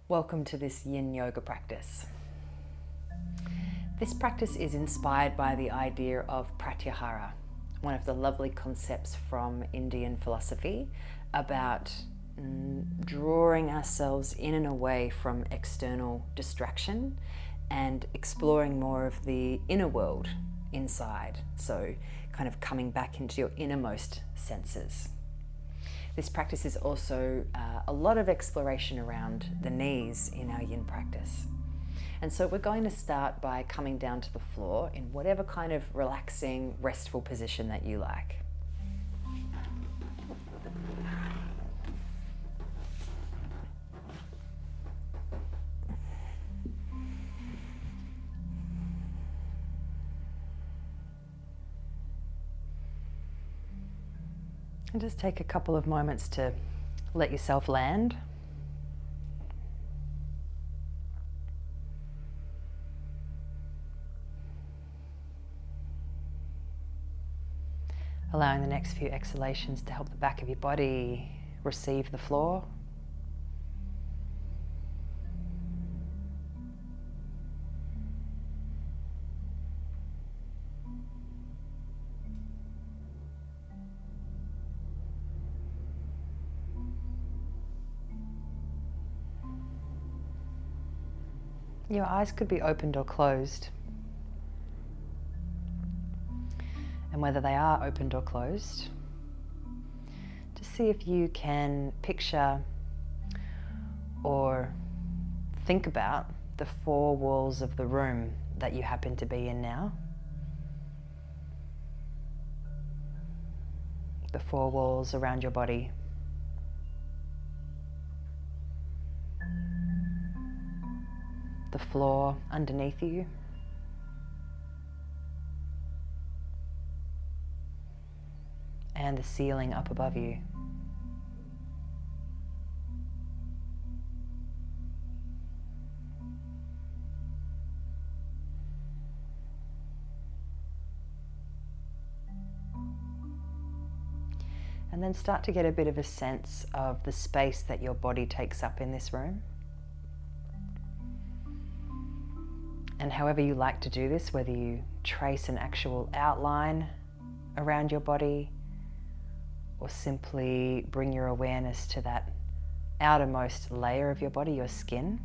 Welcome to this Yin Yoga practice. This practice is inspired by the idea of Pratyahara, one of the lovely concepts from Indian philosophy about drawing ourselves in and away from external distraction and exploring more of the inner world inside. So kind of coming back into your innermost senses. This practice is also a lot of exploration around the knees in our yin practice. And so we're going to start by coming down to the floor in whatever kind of relaxing, restful position that you like. And just take a couple of moments to let yourself land. Allowing the next few exhalations to help the back of your body receive the floor. Your eyes could be opened or closed. And whether they are opened or closed, just see if you can picture or think about the four walls of the room that you happen to be in now. The four walls around your body. The floor underneath you. And the ceiling up above you. And then start to get a bit of a sense of the space that your body takes up in this room. And however you like to do this, whether you trace an actual outline around your body or simply bring your awareness to that outermost layer of your body, your skin.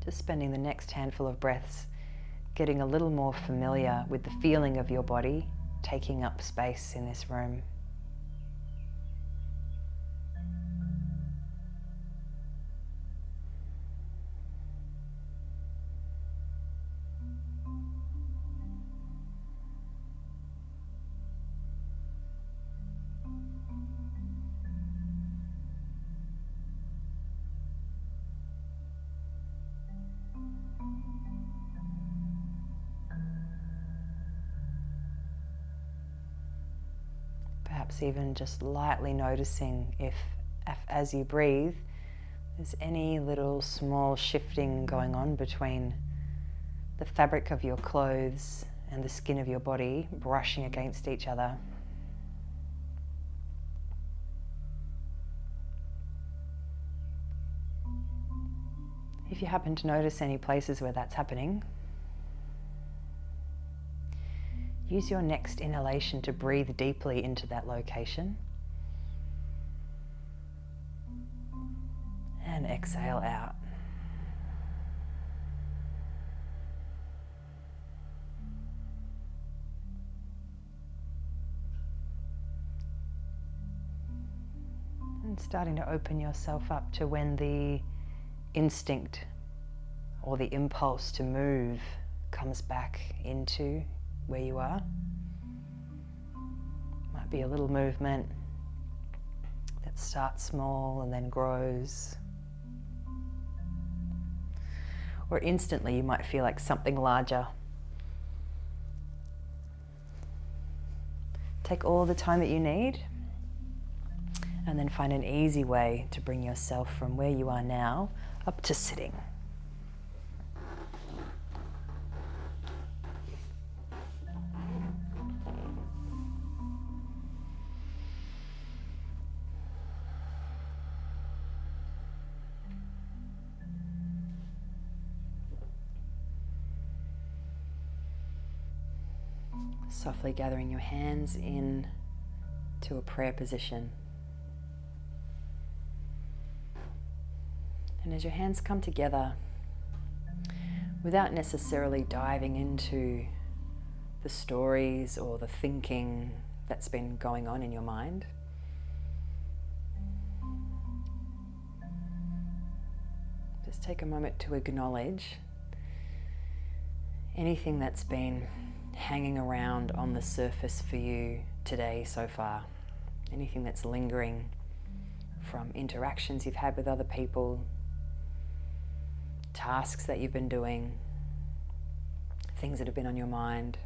Just spending the next handful of breaths getting a little more familiar with the feeling of your body taking up space in this room. Perhaps even just lightly noticing if as you breathe, there's any little small shifting going on between the fabric of your clothes and the skin of your body brushing against each other. If you happen to notice any places where that's happening, use your next inhalation to breathe deeply into that location. And exhale out. And starting to open yourself up to when the instinct or the impulse to move comes back into where you are. Might be a little movement that starts small and then grows. Or instantly you might feel like something larger. Take all the time that you need and then find an easy way to bring yourself from where you are now up to sitting. Softly gathering your hands in to a prayer position. And as your hands come together, without necessarily diving into the stories or the thinking that's been going on in your mind, just take a moment to acknowledge anything that's been hanging around on the surface for you today so far. Anything that's lingering from interactions you've had with other people, tasks that you've been doing, things that have been on your mind.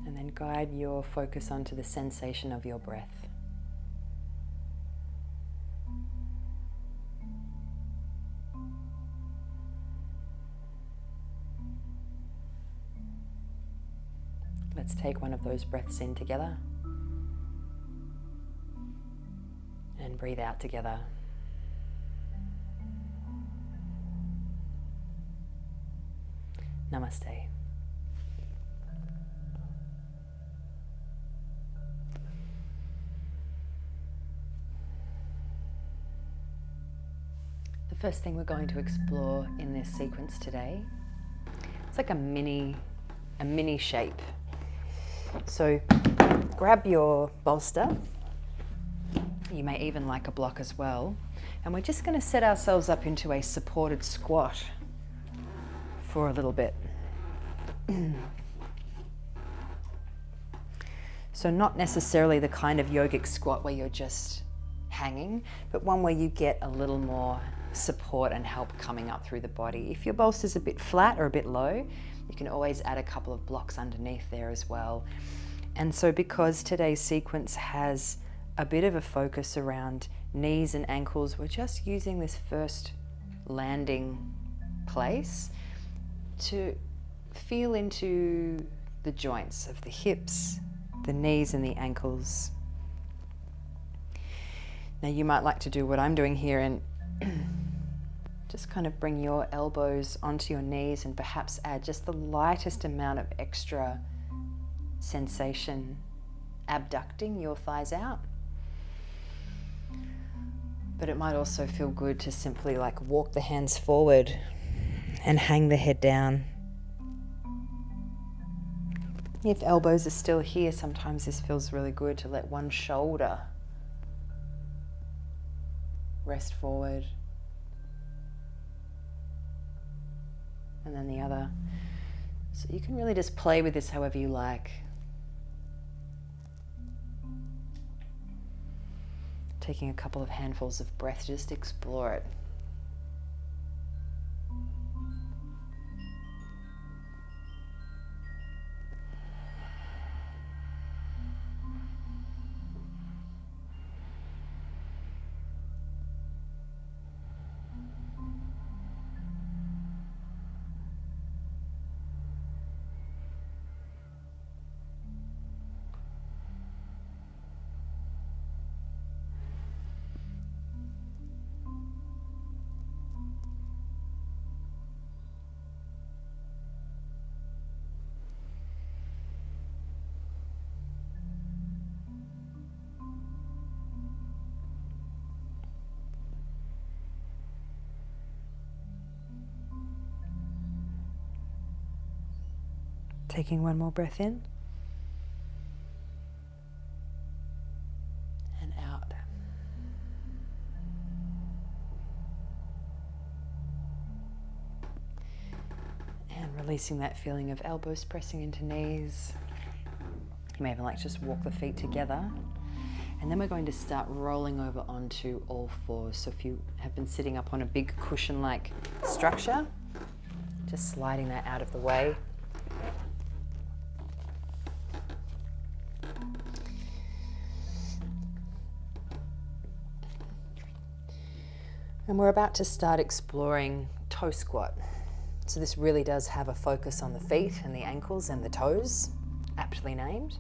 And then guide your focus onto the sensation of your breath. Let's take one of those breaths in together and breathe out together. Namaste. The first thing we're going to explore in this sequence today, it's like a mini shape. So grab your bolster. You may even like a block as well. And we're just going to set ourselves up into a supported squat for a little bit. So not necessarily the kind of yogic squat where you're just hanging, but one where you get a little more support and help coming up through the body. If your bolster's a bit flat or a bit low, you can always add a couple of blocks underneath there as well. And so because today's sequence has a bit of a focus around knees and ankles, we're just using this first landing place to feel into the joints of the hips, the knees and the ankles. Now you might like to do what I'm doing here and just kind of bring your elbows onto your knees and perhaps add just the lightest amount of extra sensation, abducting your thighs out. But it might also feel good to simply like walk the hands forward and hang the head down. If elbows are still here, sometimes this feels really good to let one shoulder rest forward and then the other. So you can really just play with this however you like. Taking a couple of handfuls of breath, just explore it. Taking one more breath in and out. And releasing that feeling of elbows pressing into knees. You may even like to just walk the feet together. And then we're going to start rolling over onto all fours. So if you have been sitting up on a big cushion-like structure, just sliding that out of the way. And we're about to start exploring toe squat. So this really does have a focus on the feet and the ankles and the toes, aptly named.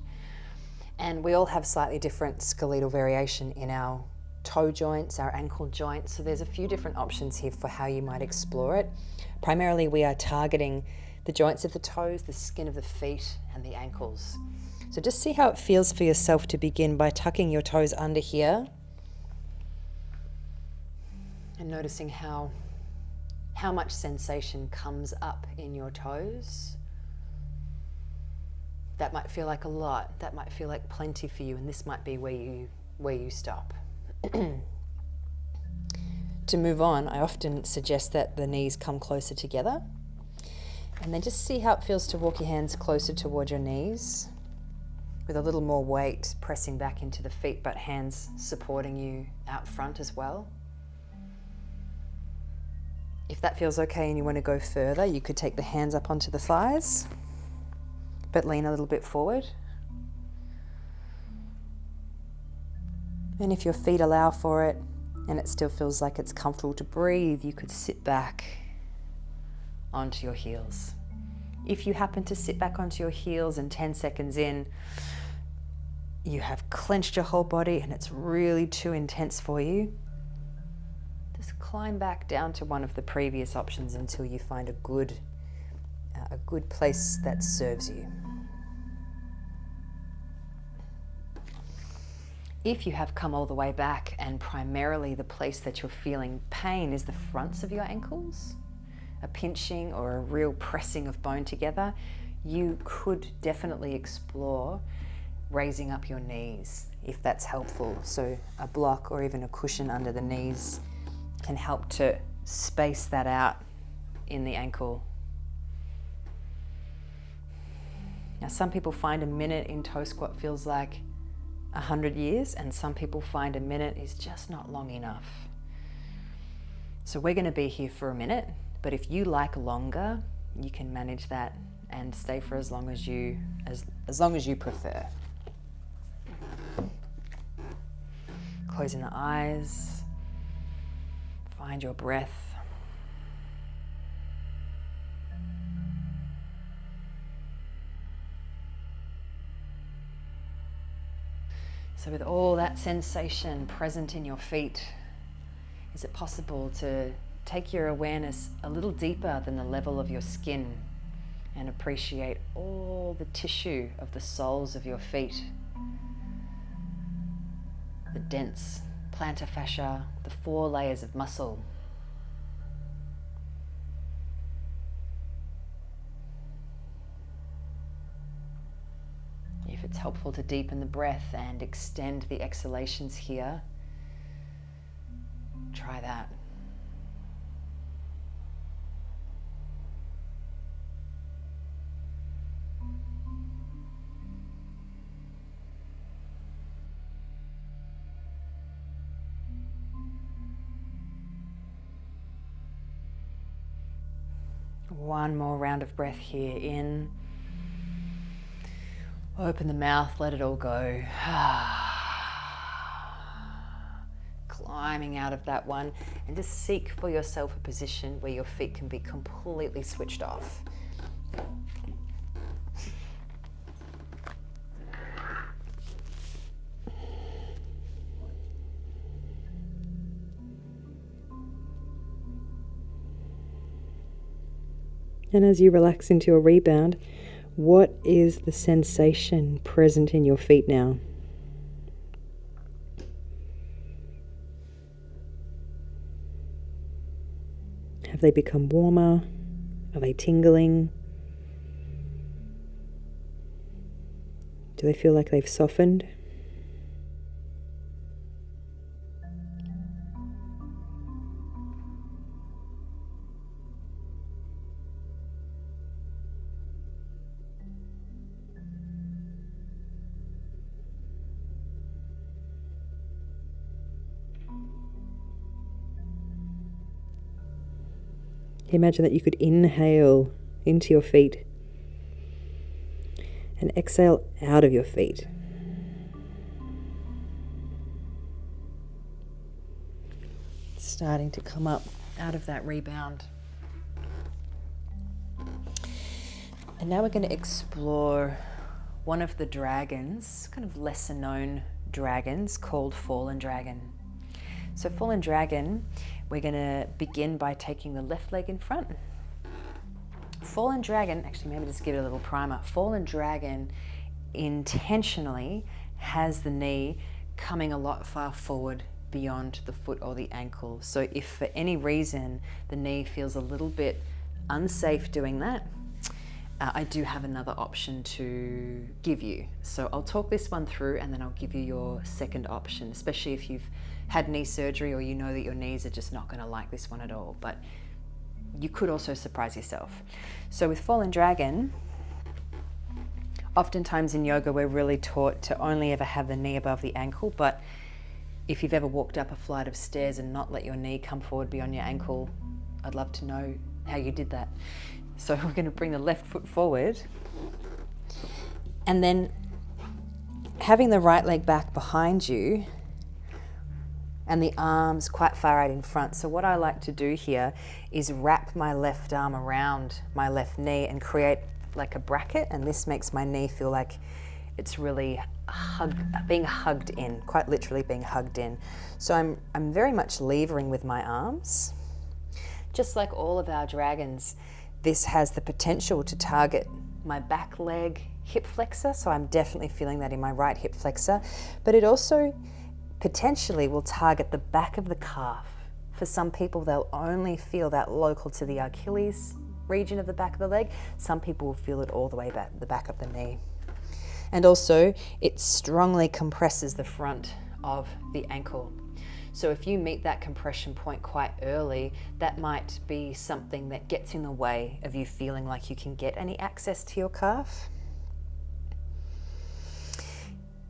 And we all have slightly different skeletal variation in our toe joints, our ankle joints. So there's a few different options here for how you might explore it. Primarily we are targeting the joints of the toes, the skin of the feet and the ankles. So just see how it feels for yourself to begin by tucking your toes under here and noticing how much sensation comes up in your toes. That might feel like a lot, that might feel like plenty for you, and this might be where you stop. To move on, I often suggest that the knees come closer together, and then just see how it feels to walk your hands closer toward your knees with a little more weight pressing back into the feet, but hands supporting you out front as well. If that feels okay and you want to go further, you could take the hands up onto the thighs, but lean a little bit forward. And if your feet allow for it and it still feels like it's comfortable to breathe, you could sit back onto your heels. If you happen to sit back onto your heels and 10 seconds in, you have clenched your whole body and it's really too intense for you, just climb back down to one of the previous options until you find a good place that serves you. If you have come all the way back and primarily the place that you're feeling pain is the fronts of your ankles, a pinching or a real pressing of bone together, you could definitely explore raising up your knees if that's helpful. So a block or even a cushion under the knees can help to space that out in the ankle. Now some people find a minute in toe squat feels like 100 years, and some people find a minute is just not long enough. So we're going to be here for a minute, but if you like longer, you can manage that and stay for as long as you prefer. Closing the eyes, find your breath. So with all that sensation present in your feet, is it possible to take your awareness a little deeper than the level of your skin and appreciate all the tissue of the soles of your feet? The dense plantar fascia, the 4 layers of muscle. If it's helpful to deepen the breath and extend the exhalations here, try that. One more round of breath here. In. Open the mouth, let it all go. Climbing out of that one, and just seek for yourself a position where your feet can be completely switched off. And as you relax into your rebound, what is the sensation present in your feet now? Have they become warmer? Are they tingling? Do they feel like they've softened? Imagine that you could inhale into your feet and exhale out of your feet. Starting to come up out of that rebound. And now we're going to explore one of the dragons, kind of lesser known dragons, called Fallen Dragon. So Fallen Dragon, we're going to begin by taking the left leg in front. Fallen Dragon, actually maybe just give it a little primer. Fallen Dragon intentionally has the knee coming a lot far forward beyond the foot or the ankle. So if for any reason the knee feels a little bit unsafe doing that, I do have another option to give you. So I'll talk this one through and then I'll give you your second option, especially if you've had knee surgery or you know that your knees are just not going to like this one at all. But you could also surprise yourself. So with Fallen Dragon, oftentimes in yoga we're really taught to only ever have the knee above the ankle, but if you've ever walked up a flight of stairs and not let your knee come forward beyond your ankle, I'd love to know how you did that. So we're going to bring the left foot forward and then having the right leg back behind you and the arms quite far out in front. So what I like to do here is wrap my left arm around my left knee and create like a bracket, and this makes my knee feel like it's really being hugged in, quite literally being hugged in. So I'm very much levering with my arms. Just like all of our dragons, this has the potential to target my back leg hip flexor, so I'm definitely feeling that in my right hip flexor, but it also potentially will target the back of the calf. For some people, they'll only feel that local to the Achilles region of the back of the leg. Some people will feel it all the way back the back of the knee. And also, it strongly compresses the front of the ankle. So if you meet that compression point quite early, that might be something that gets in the way of you feeling like you can get any access to your calf.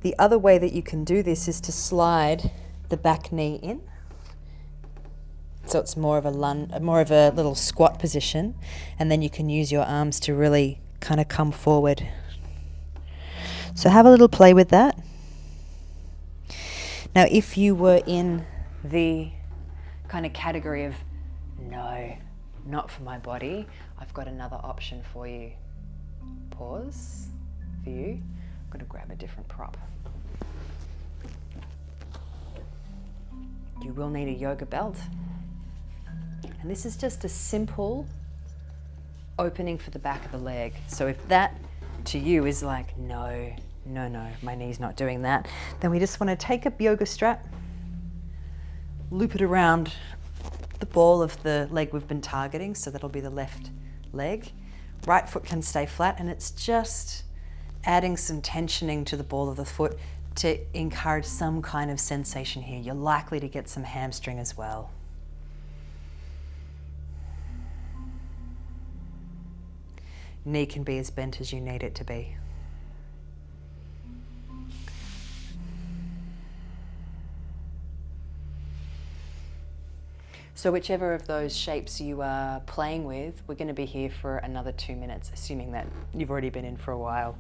The other way that you can do this is to slide the back knee in. So it's more of a little squat position, and then you can use your arms to really kind of come forward. So have a little play with that. Now, if you were in the kind of category of, no, not for my body, I've got another option for you. Pause for you. I'm going to grab a different prop. You will need a yoga belt. And this is just a simple opening for the back of the leg. So if that to you is like, no, my knee's not doing that, then we just want to take a yoga strap, loop it around the ball of the leg we've been targeting, so that'll be the left leg. Right foot can stay flat, and it's just adding some tensioning to the ball of the foot to encourage some kind of sensation here. You're likely to get some hamstring as well. Knee can be as bent as you need it to be. So whichever of those shapes you are playing with, we're going to be here for another 2 minutes, assuming that you've already been in for a while.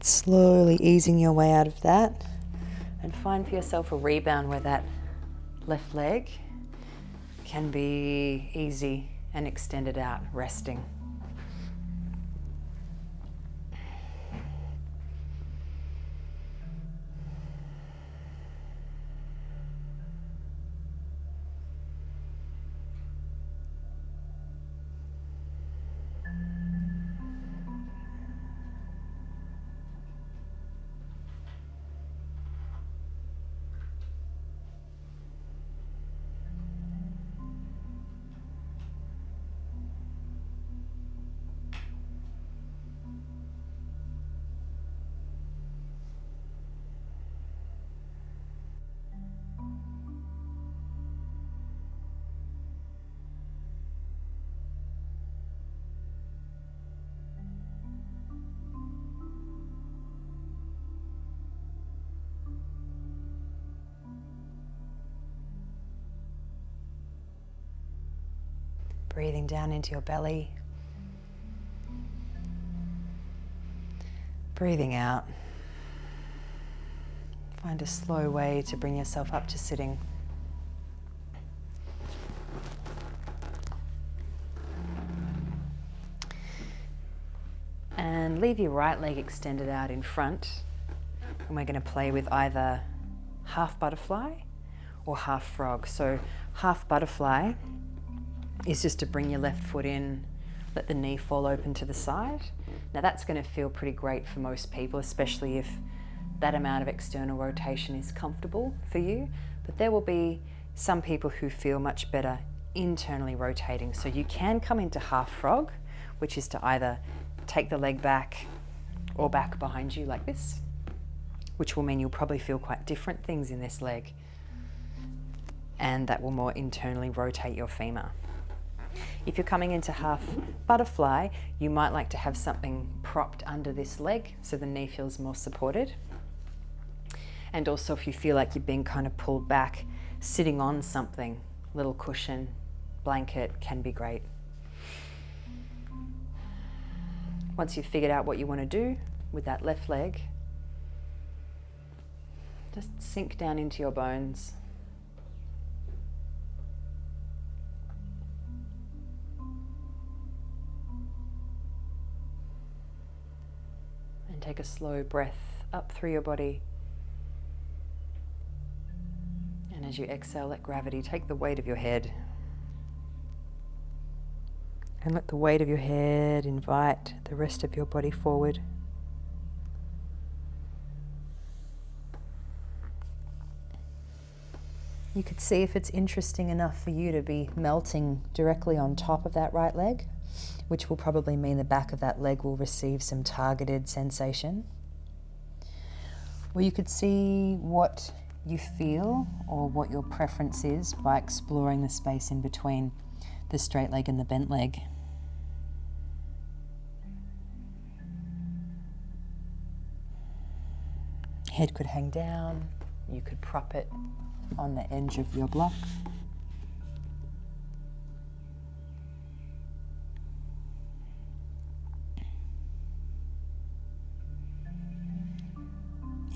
Slowly easing your way out of that, and find for yourself a rebound where that left leg can be easy and extended out, resting. Breathing down into your belly. Breathing out. Find a slow way to bring yourself up to sitting. And leave your right leg extended out in front. And we're going to play with either half butterfly or half frog. So half butterfly is just to bring your left foot in, let the knee fall open to the side. Now that's going to feel pretty great for most people, especially if that amount of external rotation is comfortable for you. But there will be some people who feel much better internally rotating. So you can come into half frog, which is to either take the leg back or back behind you like this, which will mean you'll probably feel quite different things in this leg. And that will more internally rotate your femur. If you're coming into half butterfly, you might like to have something propped under this leg so the knee feels more supported. And also if you feel like you're being kind of pulled back, sitting on something, little cushion, blanket can be great. Once you've figured out what you want to do with that left leg, just sink down into your bones. And take a slow breath up through your body. And as you exhale, let gravity take the weight of your head. And let the weight of your head invite the rest of your body forward. You could see if it's interesting enough for you to be melting directly on top of that right leg, which will probably mean the back of that leg will receive some targeted sensation. Or you could see what you feel or what your preference is by exploring the space in between the straight leg and the bent leg. Head could hang down, you could prop it on the edge of your block.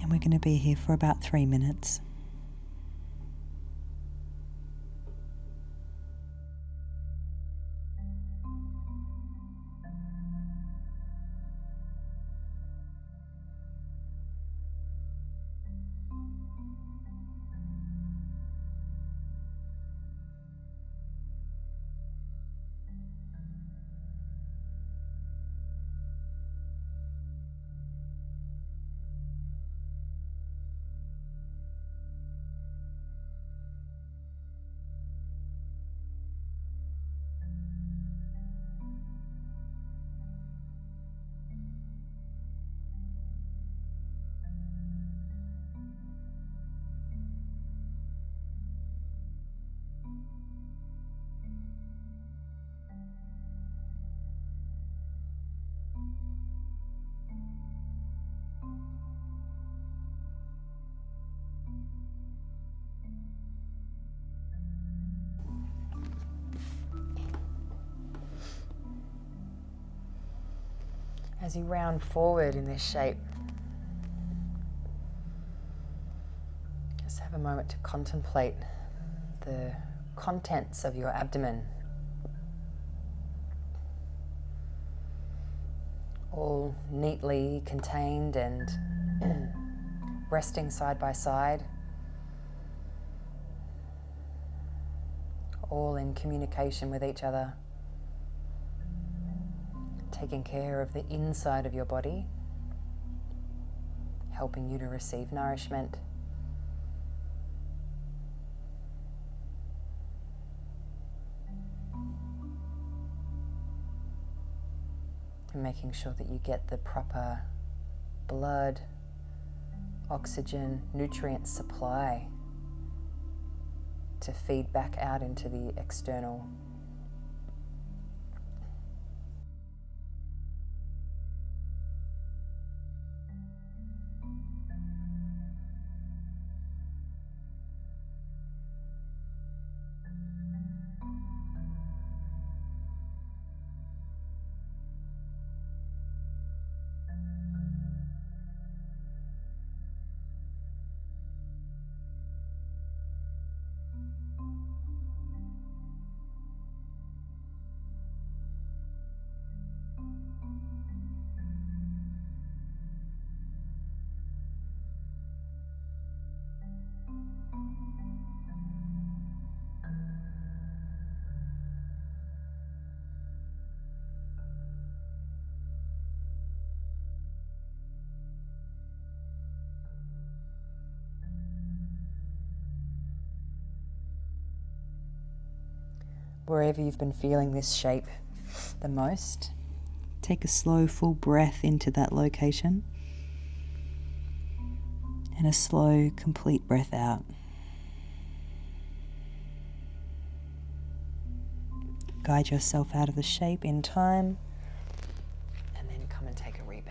And we're going to be here for about 3 minutes. As you round forward in this shape, Have a moment to contemplate the contents of your abdomen, all neatly contained and resting side by side, all in communication with each other, taking care of the inside of your body, helping you to receive nourishment. And making sure that you get the proper blood, oxygen, nutrient supply to feed back out into the external. Wherever you've been feeling this shape the most, take a slow, full breath into that location and a slow, complete breath out. Guide yourself out of the shape in time and then come and take a rebound.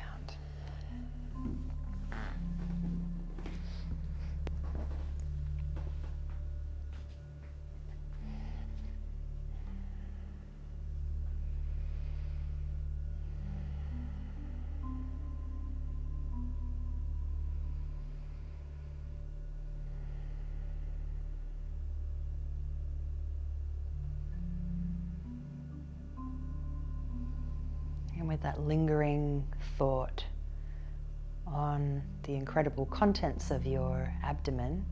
And with that lingering thought on the incredible contents of your abdomen,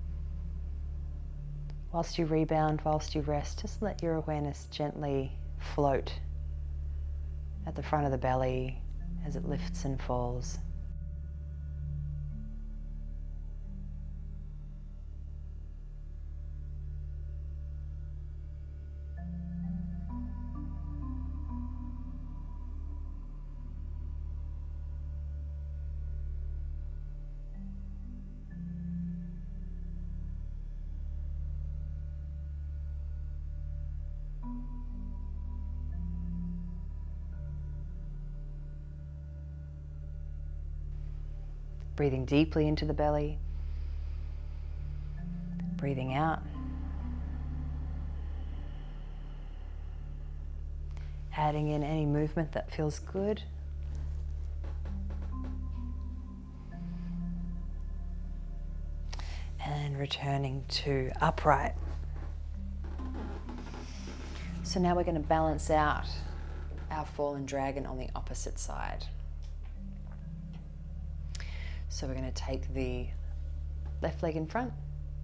whilst you rebound, whilst you rest, just let your awareness gently float at the front of the belly as it lifts and falls. Breathing deeply into the belly, breathing out, adding in any movement that feels good. And returning to upright. So now we're going to balance out our fallen dragon on the opposite side. So we're going to take the left leg in front,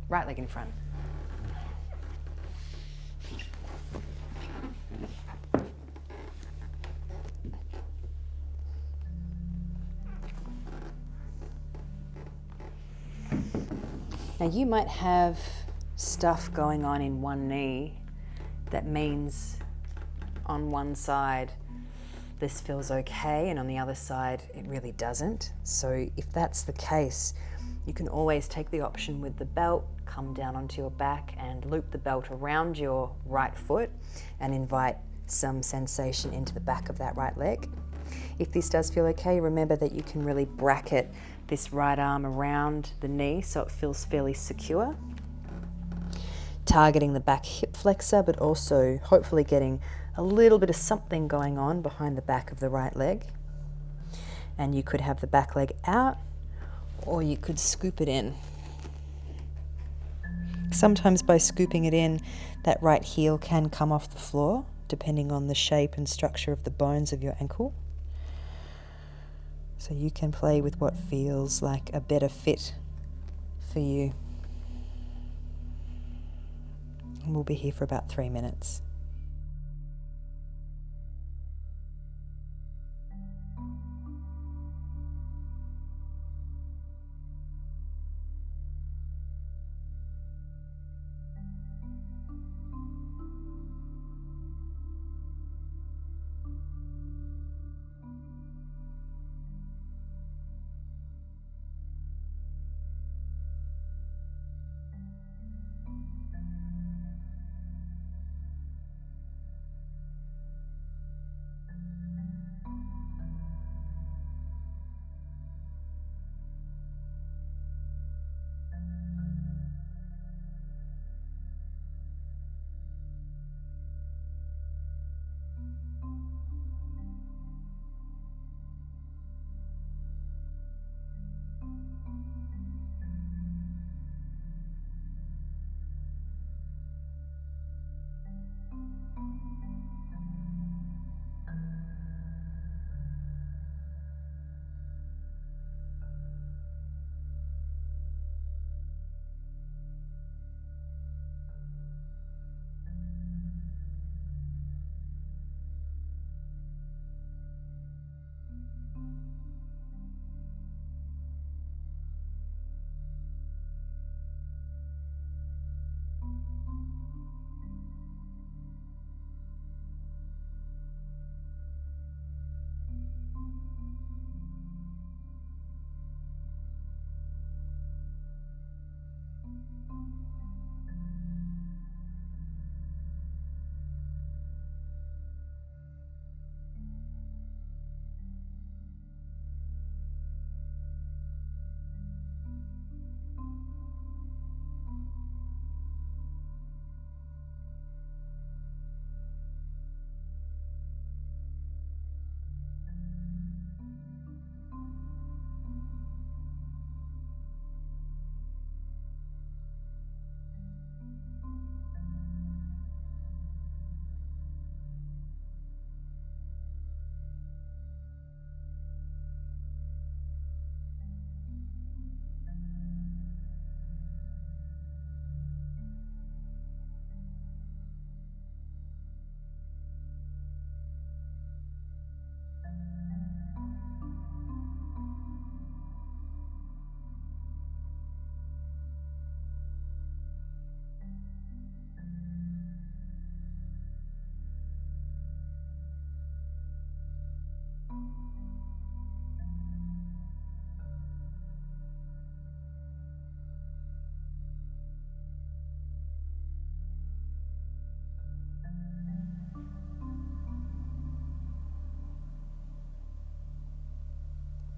right leg in front. Now you might have stuff going on in one knee that means on one side this feels okay and on the other side it really doesn't. So if that's the case, you can always take the option with the belt, come down onto your back and loop the belt around your right foot and invite some sensation into the back of that right leg. If this does feel okay, remember that you can really bracket this right arm around the knee so it feels fairly secure, targeting the back hip flexor, but also hopefully getting a little bit of something going on behind the back of the right leg. And you could have the back leg out or you could scoop it in. Sometimes by scooping it in, that right heel can come off the floor, depending on the shape and structure of the bones of your ankle. So you can play with what feels like a better fit for you. And we'll be here for about 3 minutes.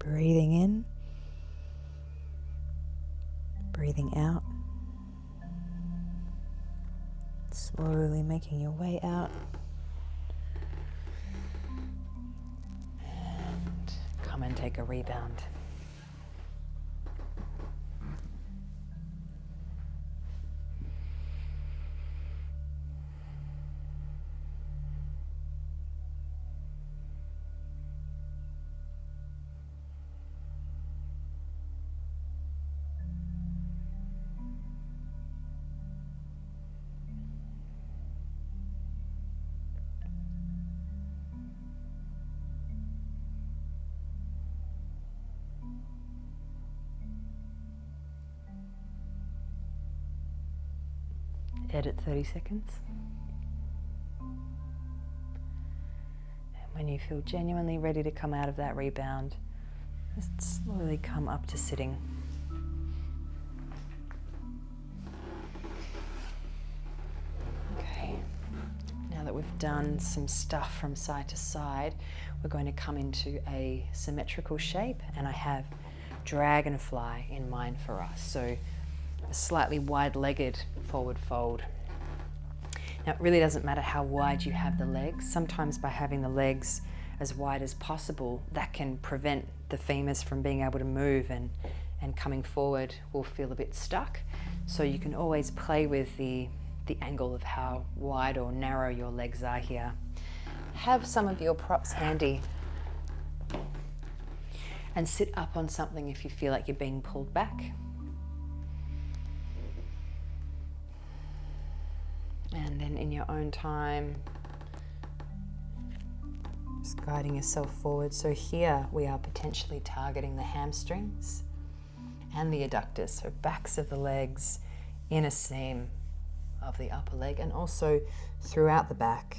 Breathing in, breathing out, slowly making your way out. And come and take a rebound. Edit 30 seconds. And when you feel genuinely ready to come out of that rebound, just slowly come up to sitting. Okay, now that we've done some stuff from side to side, we're going to come into a symmetrical shape, and I have dragonfly in mind for us. So a slightly wide-legged forward fold. Now, it really doesn't matter how wide you have the legs. Sometimes by having the legs as wide as possible, that can prevent the femurs from being able to move, and coming forward will feel a bit stuck. So you can always play with the angle of how wide or narrow your legs are here. Have some of your props handy and sit up on something if you feel like you're being pulled back. And then in your own time, just guiding yourself forward. So here we are potentially targeting the hamstrings and the adductors, so backs of the legs, inner seam of the upper leg, and also throughout the back.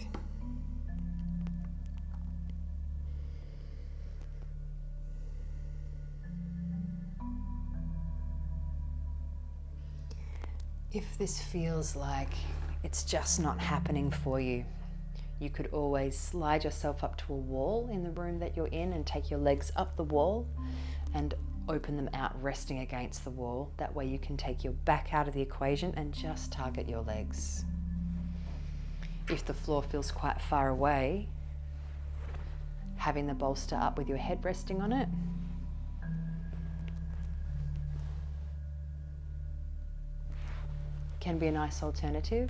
If this feels like it's just not happening for you, you could always slide yourself up to a wall in the room that you're in and take your legs up the wall and open them out, resting against the wall. That way you can take your back out of the equation and just target your legs. If the floor feels quite far away, having the bolster up with your head resting on it, can be a nice alternative.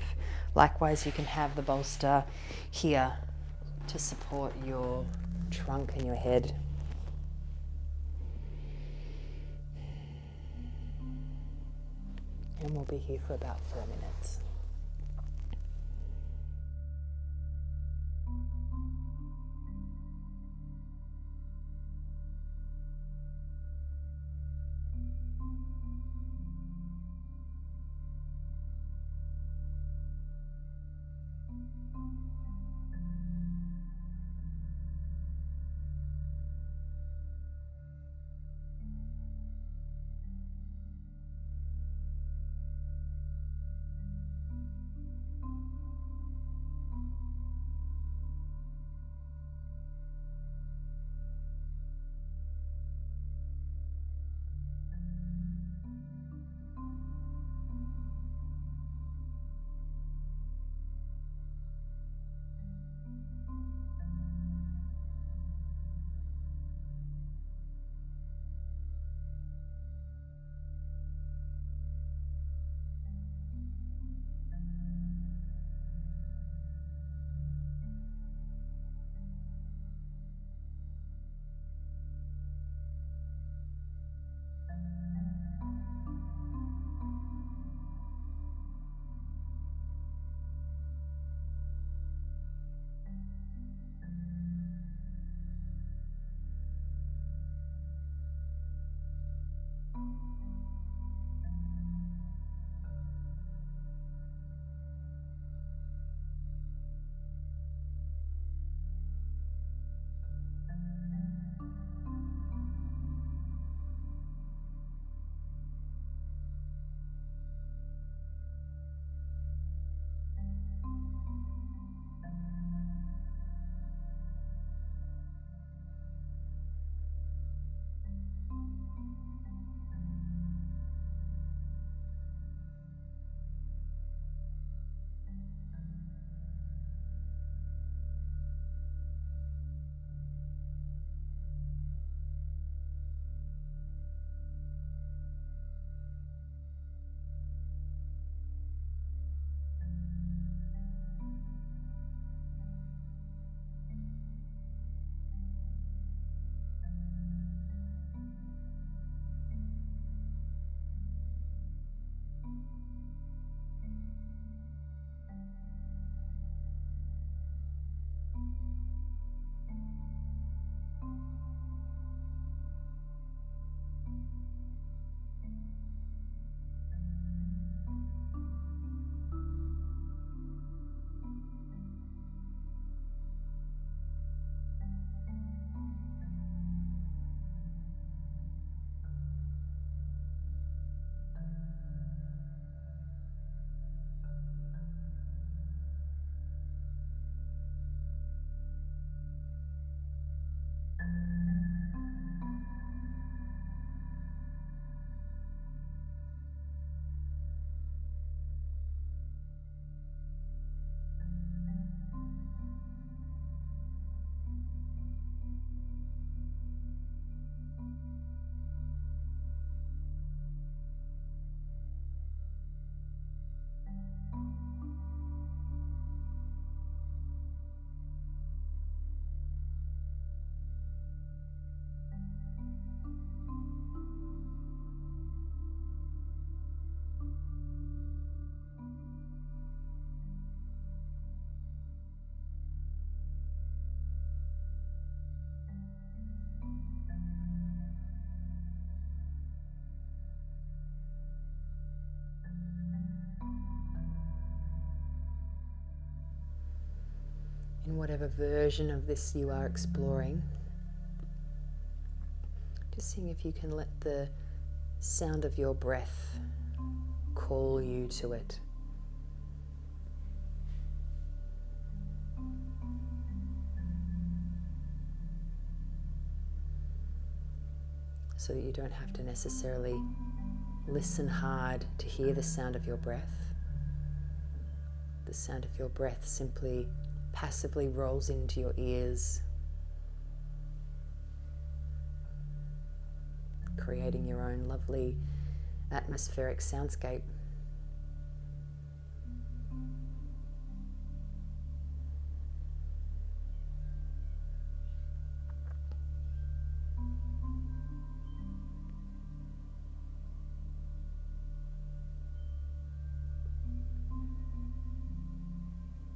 Likewise, you can have the bolster here to support your trunk and your head. And we'll be here for about 4 minutes. whatever version of this you are exploring. Just seeing if you can let the sound of your breath call you to it. So that you don't have to necessarily listen hard to hear the sound of your breath. The sound of your breath simply passively rolls into your ears, creating your own lovely atmospheric soundscape.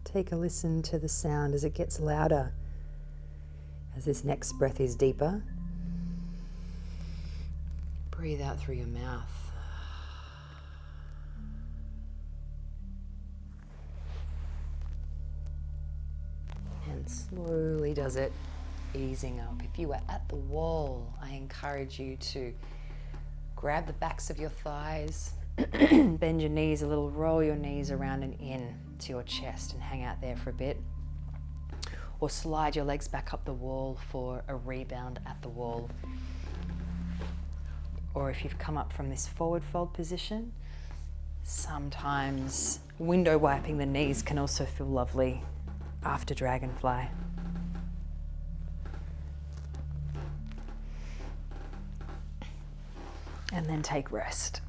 Take a listen to the sound as it gets louder, as this next breath is deeper. Breathe out through your mouth. And slowly does it, easing up. If you are at the wall, I encourage you to grab the backs of your thighs, bend your knees a little, roll your knees around and in to your chest and hang out there for a bit. Or slide your legs back up the wall for a rebound at the wall. Or if you've come up from this forward fold position, sometimes window wiping the knees can also feel lovely after dragonfly. And then take rest.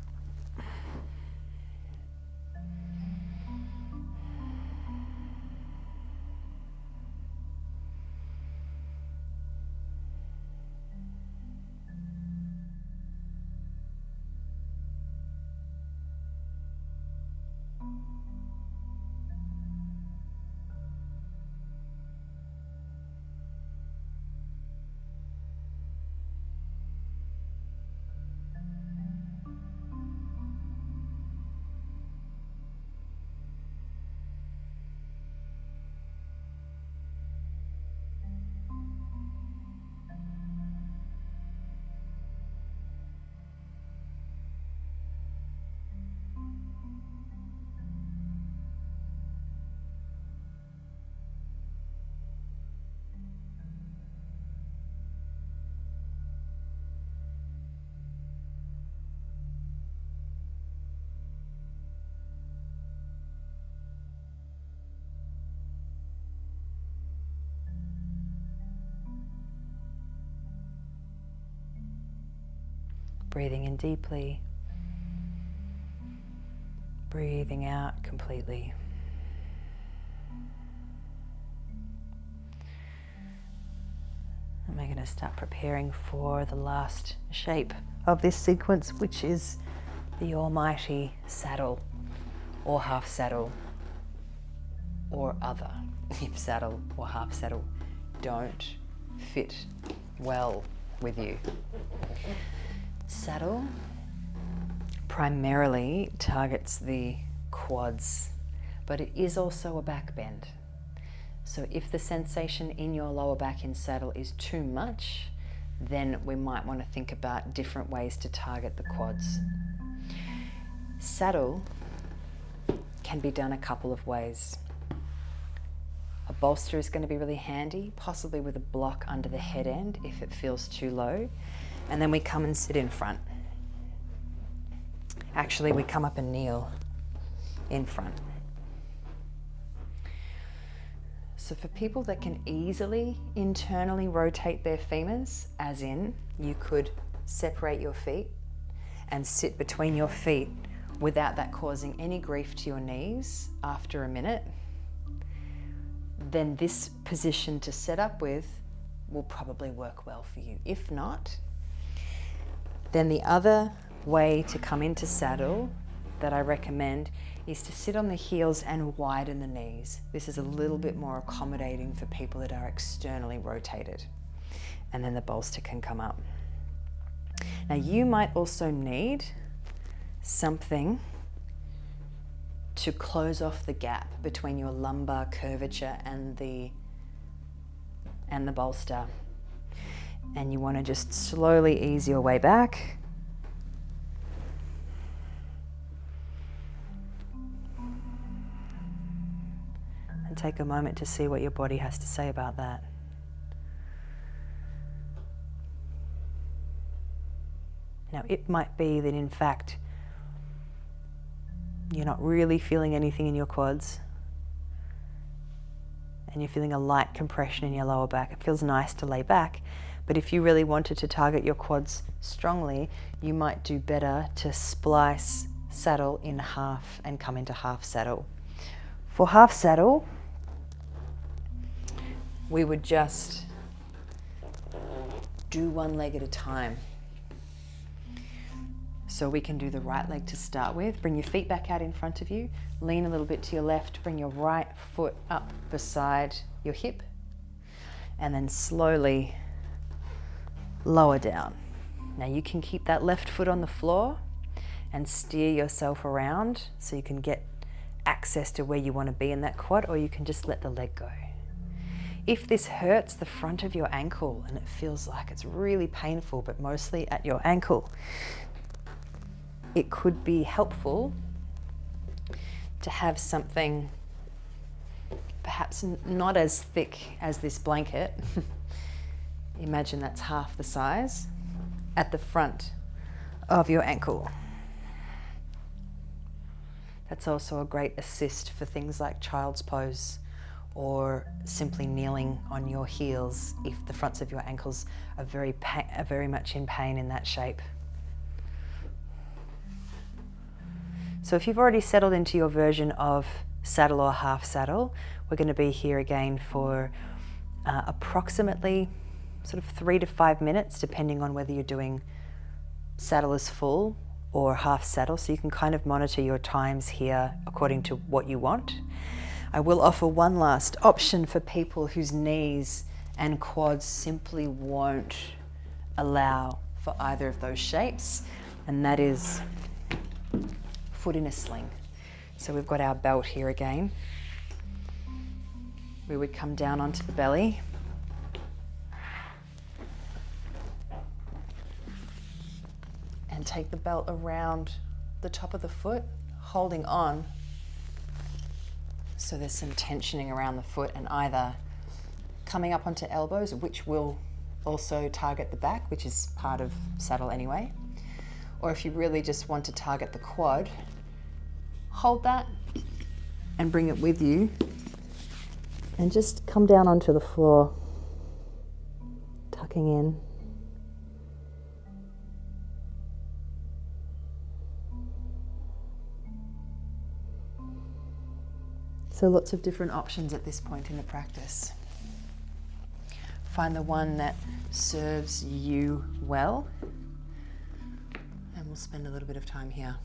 Breathing in deeply, breathing out completely. And we're going to start preparing for the last shape of this sequence, which is the almighty saddle, or half saddle, or other, if saddle or half saddle don't fit well with you. Saddle primarily targets the quads, but it is also a back bend. So if the sensation in your lower back in saddle is too much, then we might want to think about different ways to target the quads. Saddle can be done a couple of ways. A bolster is going to be really handy, possibly with a block under the head end if it feels too low. And then we come and sit in front. Actually, we come up and kneel in front. So for people that can easily internally rotate their femurs, as in you could separate your feet and sit between your feet without that causing any grief to your knees after a minute, then this position to set up with will probably work well for you. If not, then the other way to come into saddle that I recommend is to sit on the heels and widen the knees. This is a little bit more accommodating for people that are externally rotated. And then the bolster can come up. Now you might also need something to close off the gap between your lumbar curvature and the and the bolster. And you want to just slowly ease your way back. And take a moment to see what your body has to say about that. Now, it might be that in fact you're not really feeling anything in your quads and you're feeling a light compression in your lower back. It feels nice to lay back, but if you really wanted to target your quads strongly, you might do better to splice saddle in half and come into half saddle. For half saddle, we would just do one leg at a time. So we can do the right leg to start with. Bring your feet back out in front of you. Lean a little bit to your left. Bring your right foot up beside your hip. And then slowly lower down. Now you can keep that left foot on the floor and steer yourself around so you can get access to where you want to be in that quad, or you can just let the leg go. If this hurts the front of your ankle and it feels like it's really painful, but mostly at your ankle, it could be helpful to have something perhaps not as thick as this blanket. Imagine that's half the size at the front of your ankle. That's also a great assist for things like child's pose or simply kneeling on your heels if the fronts of your ankles are very much in pain in that shape. So if you've already settled into your version of saddle or half saddle, we're going to be here again for approximately sort of 3 to 5 minutes, depending on whether you're doing saddle as full or half saddle. So you can kind of monitor your times here according to what you want. I will offer one last option for people whose knees and quads simply won't allow for either of those shapes, and that is foot in a sling. So we've got our belt here again. We would come down onto the belly. And take the belt around the top of the foot, holding on. So there's some tensioning around the foot, and either coming up onto elbows, which will also target the back, which is part of saddle anyway. Or if you really just want to target the quad, hold that and bring it with you and just come down onto the floor, tucking in. So lots of different options at this point in the practice. Find the one that serves you well, and we'll spend a little bit of time here.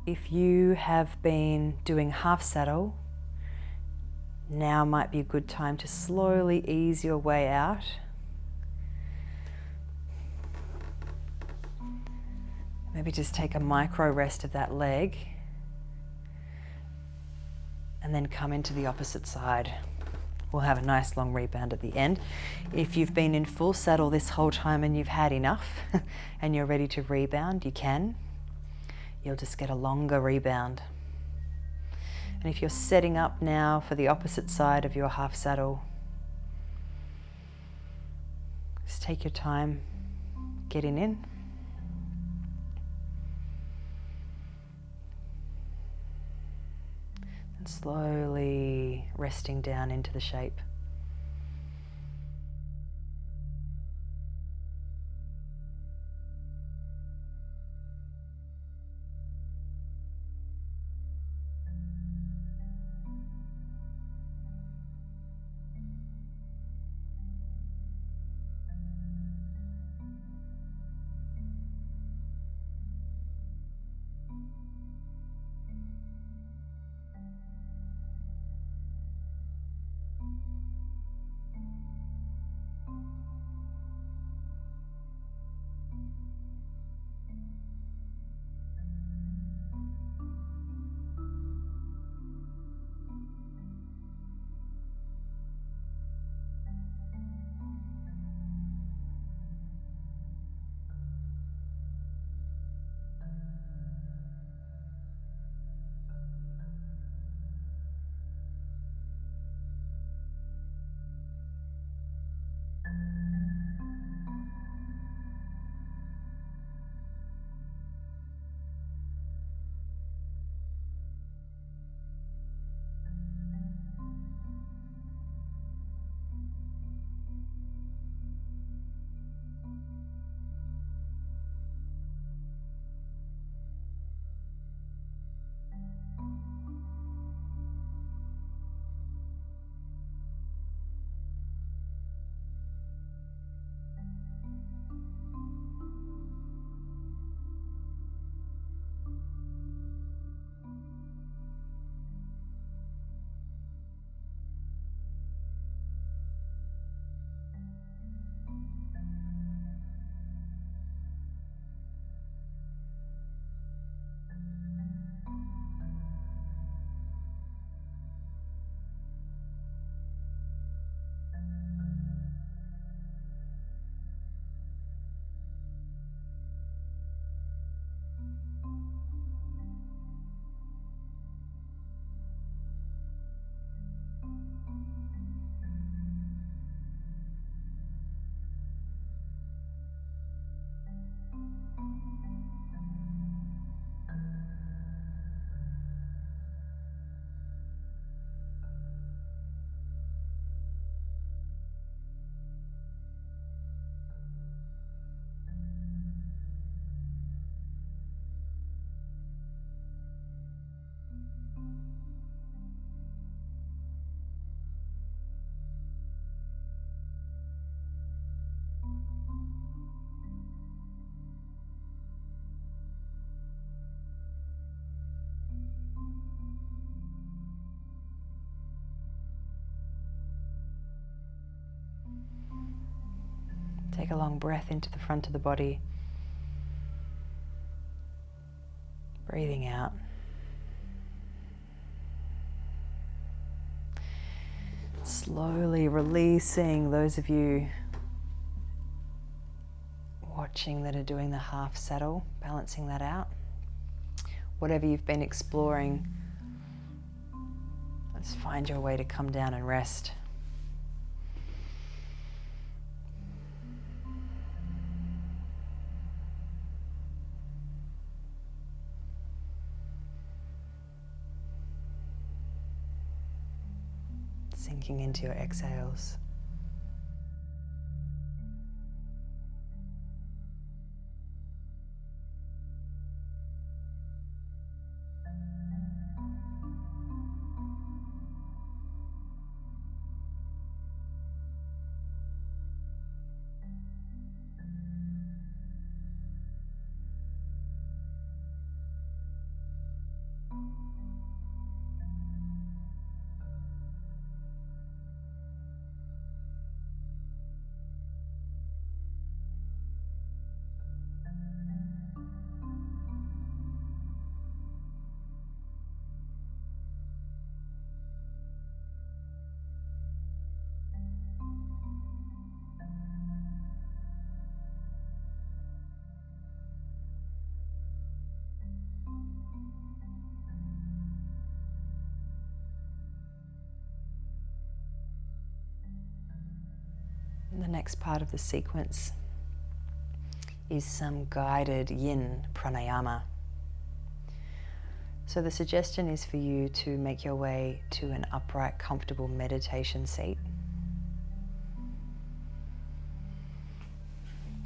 If you have been doing half saddle, now might be a good time to slowly ease your way out. Maybe just take a micro rest of that leg and then come into the opposite side. We'll have a nice long rebound at the end. If you've been in full saddle this whole time and you've had enough and you're ready to rebound, you can. You'll just get a longer rebound. And if you're setting up now for the opposite side of your half saddle, just take your time getting in. And slowly resting down into the shape. Take a long breath into the front of the body. Breathing out. Slowly releasing those of you watching that are doing the half saddle, balancing that out. Whatever you've been exploring, let's find your way to come down and rest. Sinking into your exhales. next part of the sequence is some guided yin pranayama. So the suggestion is for you to make your way to an upright, comfortable meditation seat.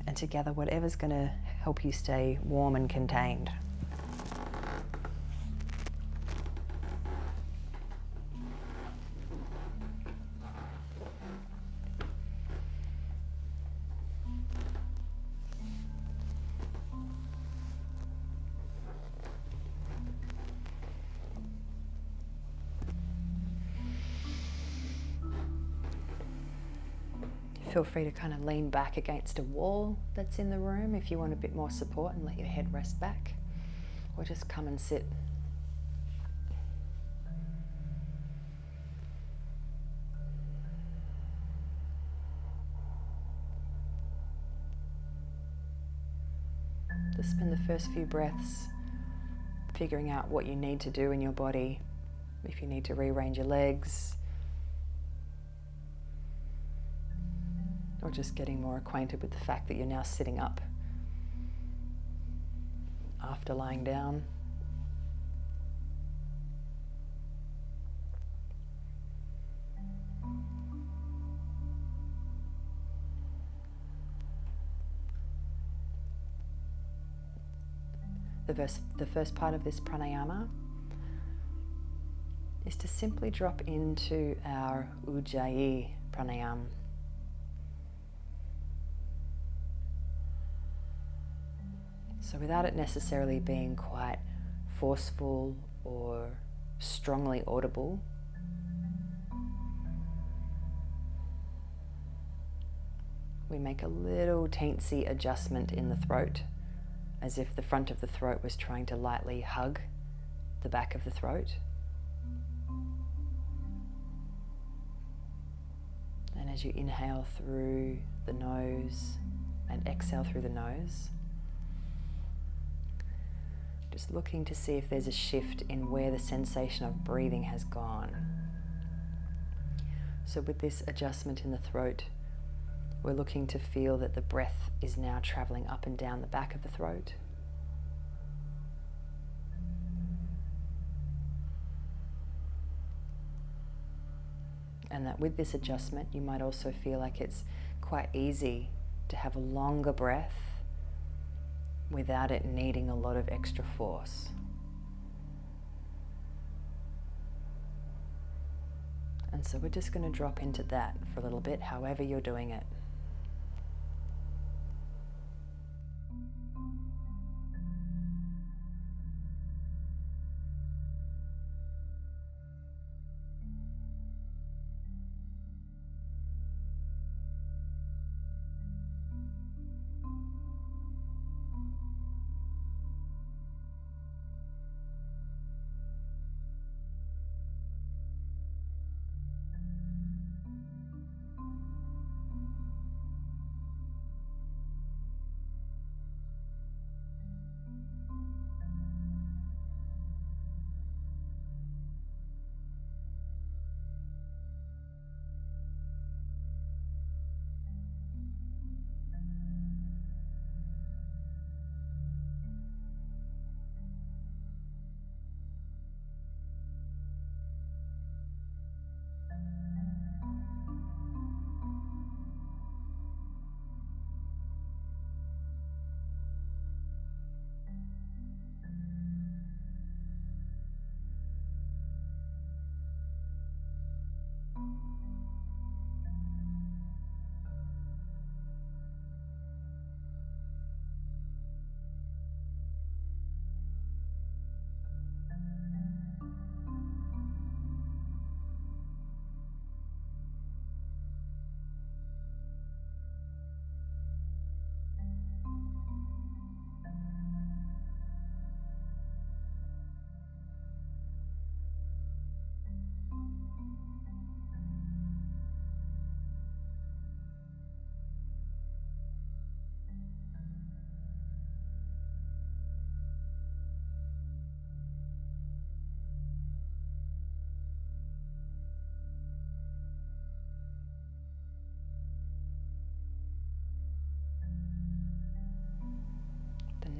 And together, whatever's going to help you stay warm and contained. Feel free to kind of lean back against a wall that's in the room if you want a bit more support and let your head rest back, or just come and sit. Just spend the first few breaths figuring out what you need to do in your body. If you need to rearrange your legs, or just getting more acquainted with the fact that you're now sitting up after lying down. The first part of this pranayama is to simply drop into our Ujjayi pranayama. So without it necessarily being quite forceful or strongly audible, we make a little teensy adjustment in the throat, as if the front of the throat was trying to lightly hug the back of the throat. And as you inhale through the nose and exhale through the nose, just looking to see if there's a shift in where the sensation of breathing has gone. So with this adjustment in the throat, we're looking to feel that the breath is now traveling up and down the back of the throat. And that with this adjustment, you might also feel like it's quite easy to have a longer breath without it needing a lot of extra force. And so we're just going to drop into that for a little bit, however you're doing it.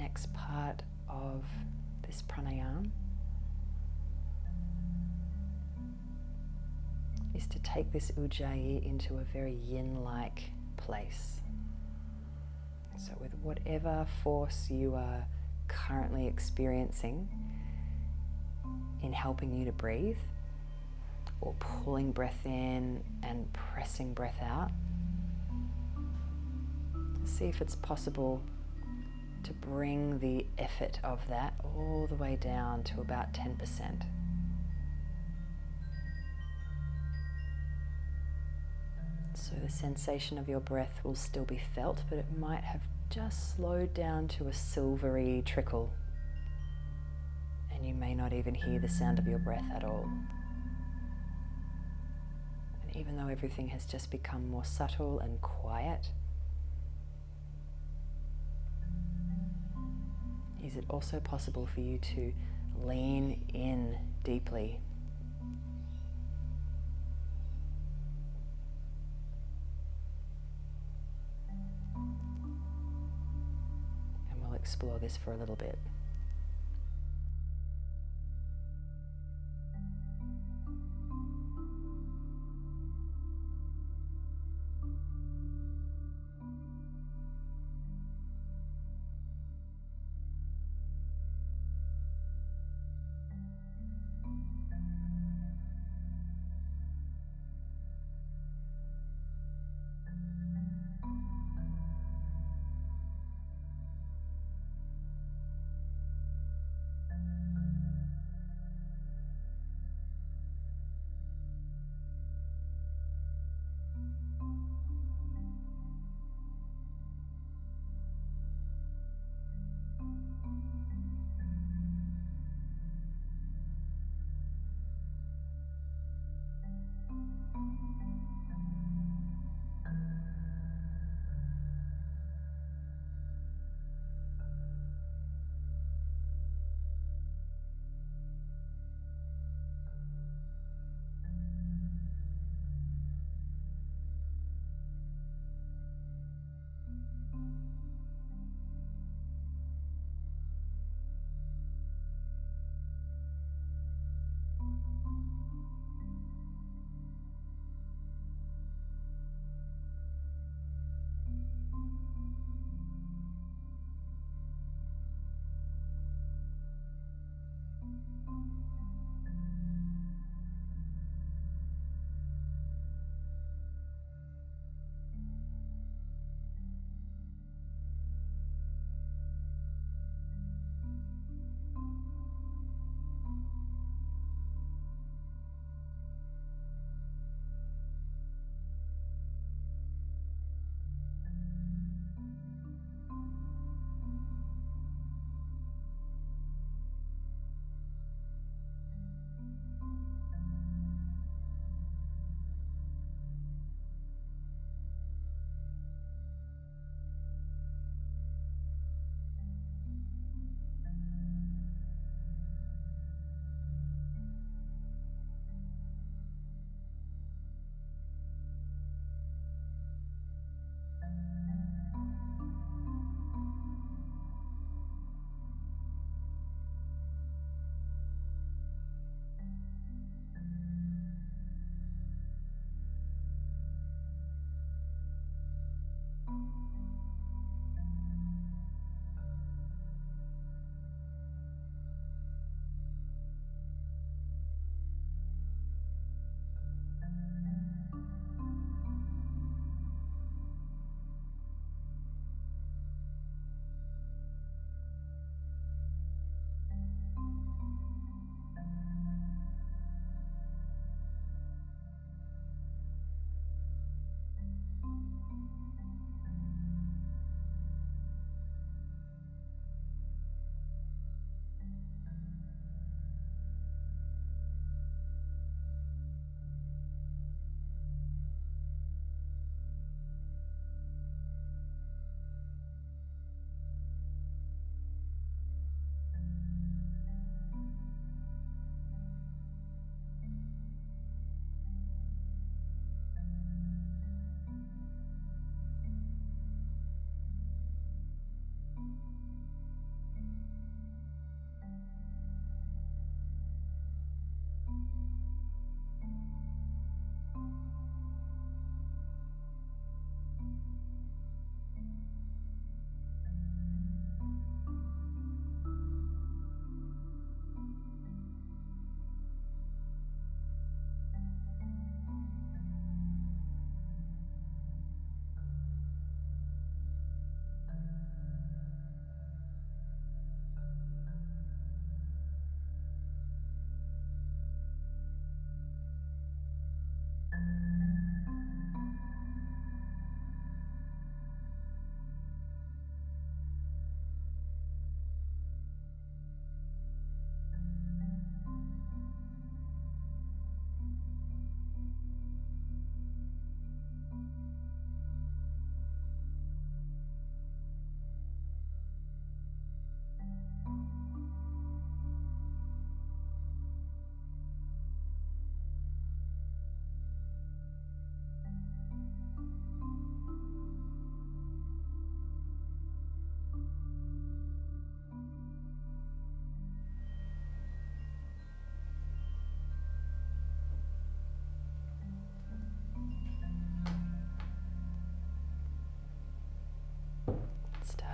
next part of this pranayama is to take this ujjayi into a very yin-like place. So with whatever force you are currently experiencing in helping you to breathe, or pulling breath in and pressing breath out, see if it's possible to bring the effort of that all the way down to about 10%. So the sensation of your breath will still be felt, but it might have just slowed down to a silvery trickle, and you may not even hear the sound of your breath at all. And even though everything has just become more subtle and quiet, is it also possible for you to lean in deeply? And we'll explore this for a little bit.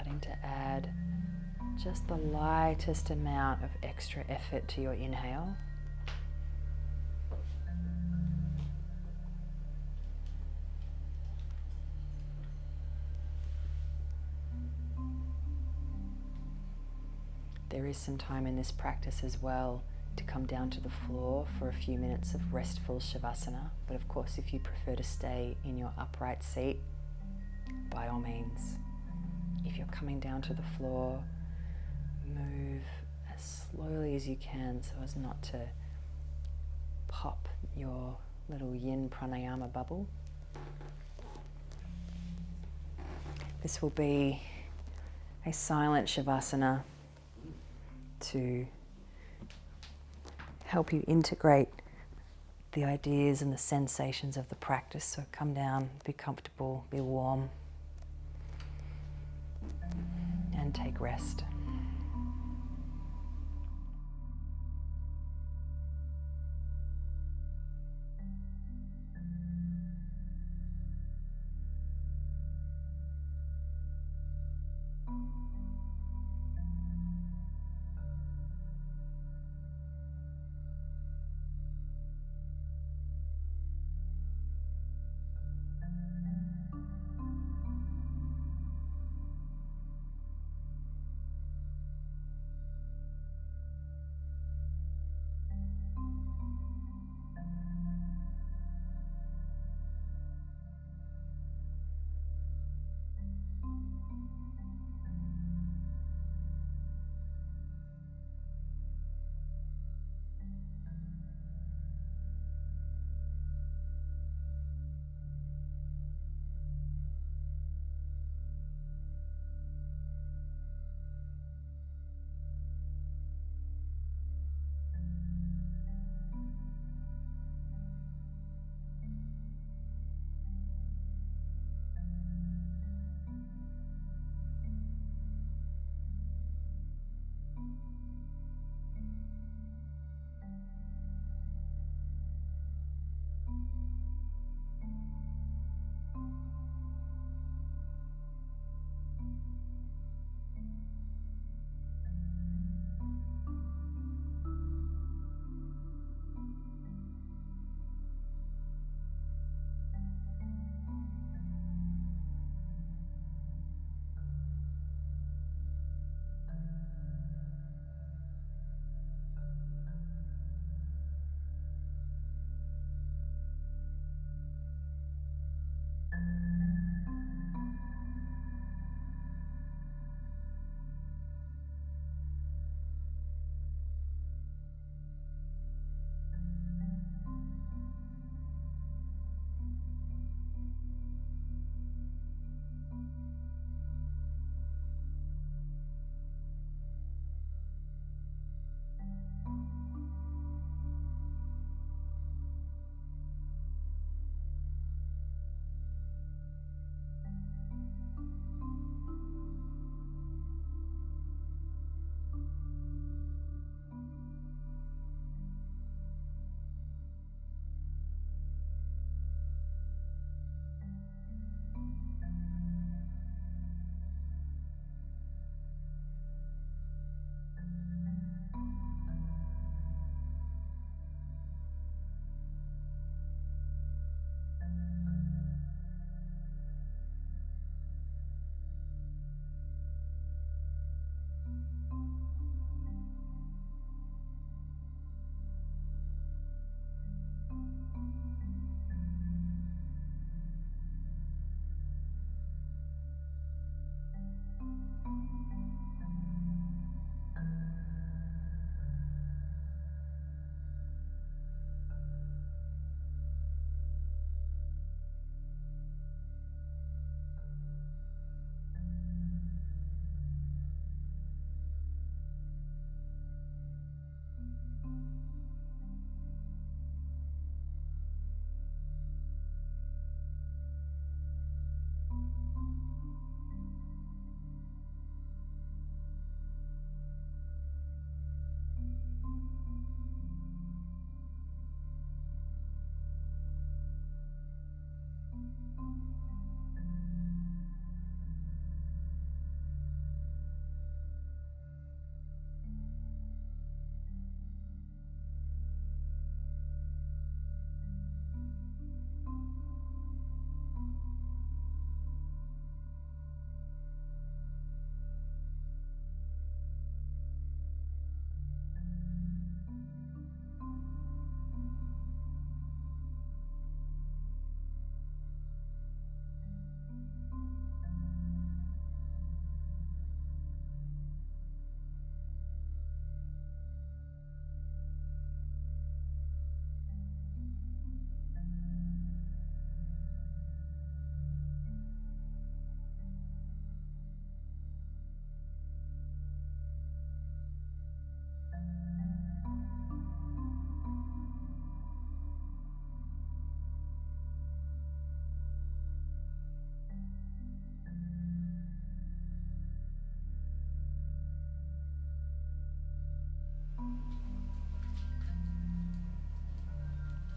starting to add just the lightest amount of extra effort to your inhale. There is some time in this practice as well to come down to the floor for a few minutes of restful Shavasana, but of course if you prefer to stay in your upright seat, by all means. If you're coming down to the floor, move as slowly as you can so as not to pop your little yin pranayama bubble. This will be a silent Shavasana to help you integrate the ideas and the sensations of the practice. So come down, be comfortable, be warm, and take rest.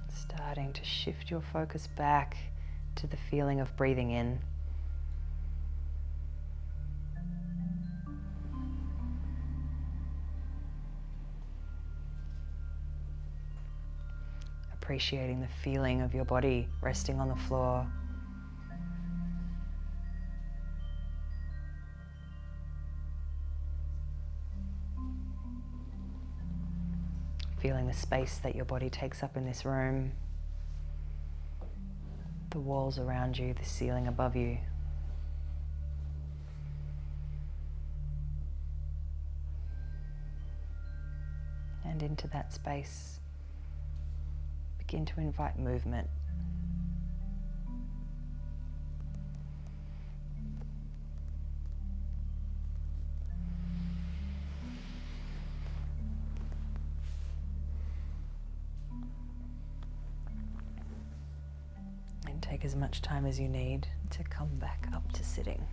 Starting to shift your focus back to the feeling of breathing in. Appreciating the feeling of your body resting on the floor. Feeling the space that your body takes up in this room, the walls around you, the ceiling above you. And into that space, begin to invite movement. And take as much time as you need to come back up to sitting.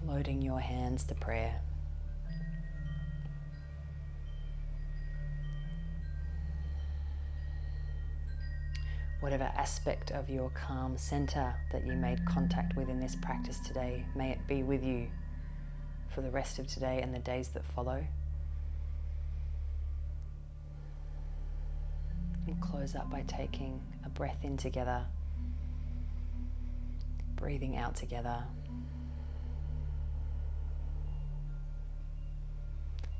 Floating your hands to prayer. Whatever aspect of your calm center that you made contact with in this practice today, may it be with you for the rest of today and the days that follow. And close up by taking a breath in together, breathing out together.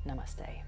Namaste.